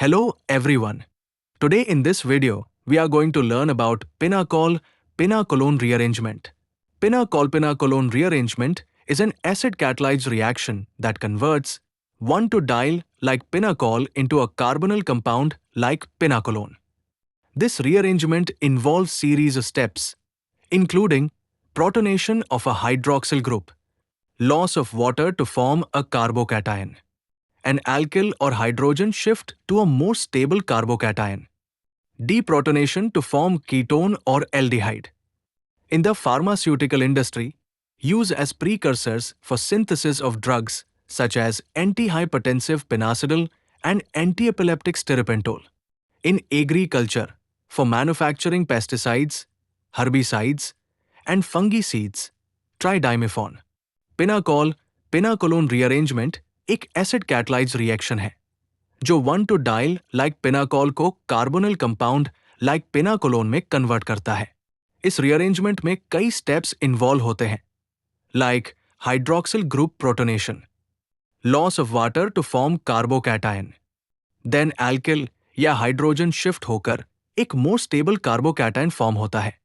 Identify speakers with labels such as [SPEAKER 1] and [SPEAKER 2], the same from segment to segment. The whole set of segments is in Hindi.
[SPEAKER 1] Hello everyone. Today in this video, we are going to learn about pinacol-pinacolone rearrangement. Pinacol-pinacolone rearrangement is an acid-catalyzed reaction that converts 1,2-diol like pinacol into a carbonyl compound like pinacolone. This rearrangement involves series of steps, including protonation of a hydroxyl group, loss of water to form a carbocation, an alkyl or hydrogen shift to a more stable carbocation, deprotonation to form ketone or aldehyde. In the pharmaceutical industry, used as precursors for synthesis of drugs such as antihypertensive pinacidil and antiepileptic stiripentol. In agriculture, for manufacturing pesticides, herbicides, and fungicides, tridimethorn. पिनाकोल-पिनाकोलोन rearrangement एक एसिड कैटलाइज्ड रिएक्शन है जो 1,2-डाइल लाइक पिनाकोल को कार्बोनिल कंपाउंड लाइक पिनाकोलोन में कन्वर्ट करता है। इस रिअरेंजमेंट में कई स्टेप्स इन्वॉल्व होते हैं, like hydroxyl group protonation, loss of water to form carbocation, then alkyl या हाइड्रोजन शिफ्ट होकर एक मोर स्टेबल कार्बोकैटायन फॉर्म होता है।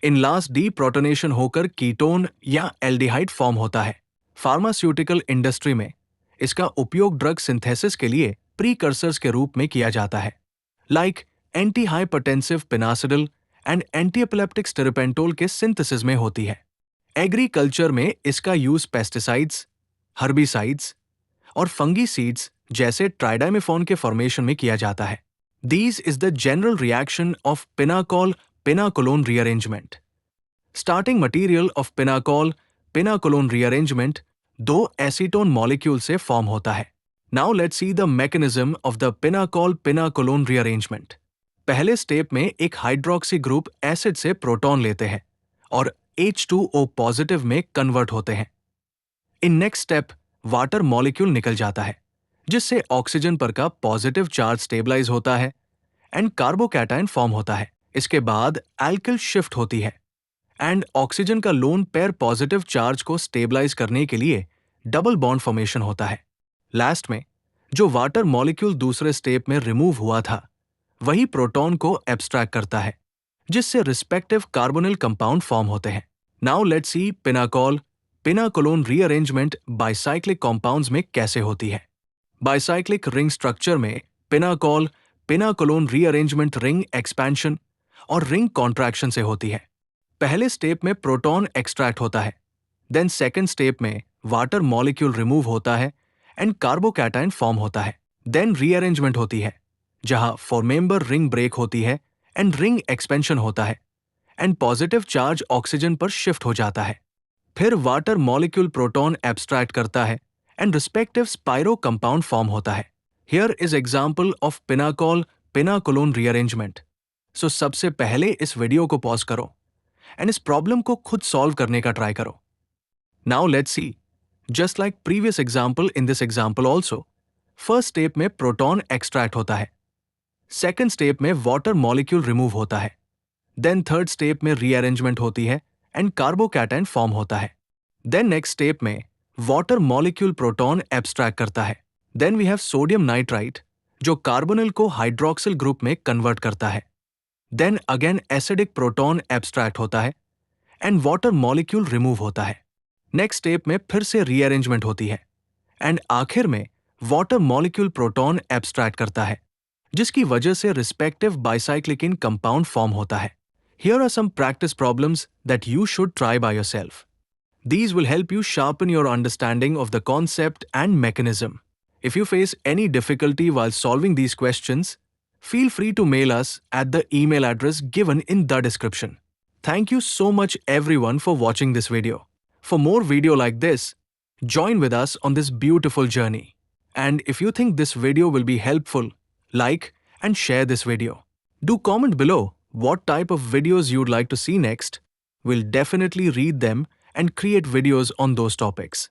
[SPEAKER 1] इन लास्ट डीप्रोटोनेशन होकर कीटोन या एल्डिहाइड फॉर्म होता है। फार्मास्यूटिकल इंडस्ट्री में इसका उपयोग ड्रग सिंथेसिस के लिए प्रीकर्सर्स के रूप में किया जाता है, लाइक एंटीहाइपरटेंसिव पिनासिडिल एंड एंटीएपिलेप्टिक स्टिरिपेंटोल के सिंथेसिस में होती है। एग्रीकल्चर में इसका यूज पेस्टिसाइड्स, हर्बिसाइड्स और फंगीसीड्स जैसे ट्राइडाइमेफॉन के फॉर्मेशन में किया जाता है। These is the general reaction of pinacol-pinacolone rearrangement. Starting material of pinacol-pinacolone rearrangement दो एसीटोन मॉलिक्यूल से फॉर्म होता है। Now let's see the mechanism of the pinacol-pinacolone rearrangement. पहले स्टेप में एक हाइड्रोक्सी ग्रुप एसिड से प्रोटॉन लेते हैं और H2O पॉजिटिव में कन्वर्ट होते हैं। In next step water molecule निकल जाता है जिससे ऑक्सीजन पर का पॉजिटिव चार्ज स्टेबलाइज होता है एंड कार्बोकैटायन फॉर्म होता है। इसके बाद एल्किल शिफ्ट होती है एंड ऑक्सीजन का लोन पेयर पॉजिटिव चार्ज को स्टेबलाइज करने के लिए डबल बॉन्ड फॉर्मेशन होता है। लास्ट में जो वाटर मॉलिक्यूल दूसरे स्टेप में रिमूव हुआ था वही प्रोटॉन को एब्स्ट्रैक्ट करता है जिससे रिस्पेक्टिव कार्बोनिल कंपाउंड फॉर्म होते हैं। Now let's see pinacol pinacolone rearrangement bicyclic compounds में कैसे होती है। बाइसाइक्लिक रिंग स्ट्रक्चर में पिनाकोल-पिनाकोलोन रीअरेंजमेंट रिंग एक्सपेंशन और रिंग कॉन्ट्रैक्शन से होती है। पहले स्टेप में प्रोटॉन एक्सट्रैक्ट होता है, देन सेकेंड स्टेप में वाटर मॉलिक्यूल रिमूव होता है एंड कार्बोकैटायन फॉर्म होता है। देन रीअरेंजमेंट होती है जहां फोर मेंबर रिंग ब्रेक होती है एंड रिंग एक्सपेंशन होता है एंड पॉजिटिव चार्ज ऑक्सीजन पर शिफ्ट हो जाता है। फिर वाटर मॉलिक्यूल प्रोटॉन एब्स्ट्रैक्ट करता है and respective spiro compound form होता है। Here is example of pinacol pinacolone rearrangement. So सबसे पहले इस वीडियो को पॉज करो एंड इस प्रॉब्लम को खुद सॉल्व करने का ट्राई करो। Now let's see, just like previous example in this example also, first step में प्रोटॉन एक्सट्रैक्ट होता है, सेकेंड स्टेप में वाटर मॉलिक्यूल रिमूव होता है, देन थर्ड स्टेप में रीअरेंजमेंट होती है एंड कार्बोकैटायन फॉर्म होता है। देन नेक्स्ट स्टेप में वाटर मॉलिक्यूल प्रोटॉन एब्स्ट्रैक्ट करता है। Then we have sodium nitrite जो कार्बोनिल को हाइड्रोक्सिल ग्रुप में कन्वर्ट करता है। Then again acidic proton abstract होता है एंड वाटर मॉलिक्यूल रिमूव होता है। नेक्स्ट स्टेप में फिर से रीअरेंजमेंट होती है एंड आखिर में वाटर मॉलिक्यूल प्रोटॉन एब्स्ट्रैक्ट करता है जिसकी वजह से रिस्पेक्टिव बाइसाइक्लिक इन कंपाउंड फॉर्म होता है। Here are some practice problems that you should try by yourself. These will help you sharpen your understanding of the concept and mechanism. If you face any difficulty while solving these questions, feel free to mail us at the email address given in the description. Thank you so much everyone for watching this video. For more video like this, join with us on this beautiful journey. And if you think this video will be helpful, like and share this video. Do comment below what type of videos you'd like to see next. We'll definitely read them and create videos on those topics.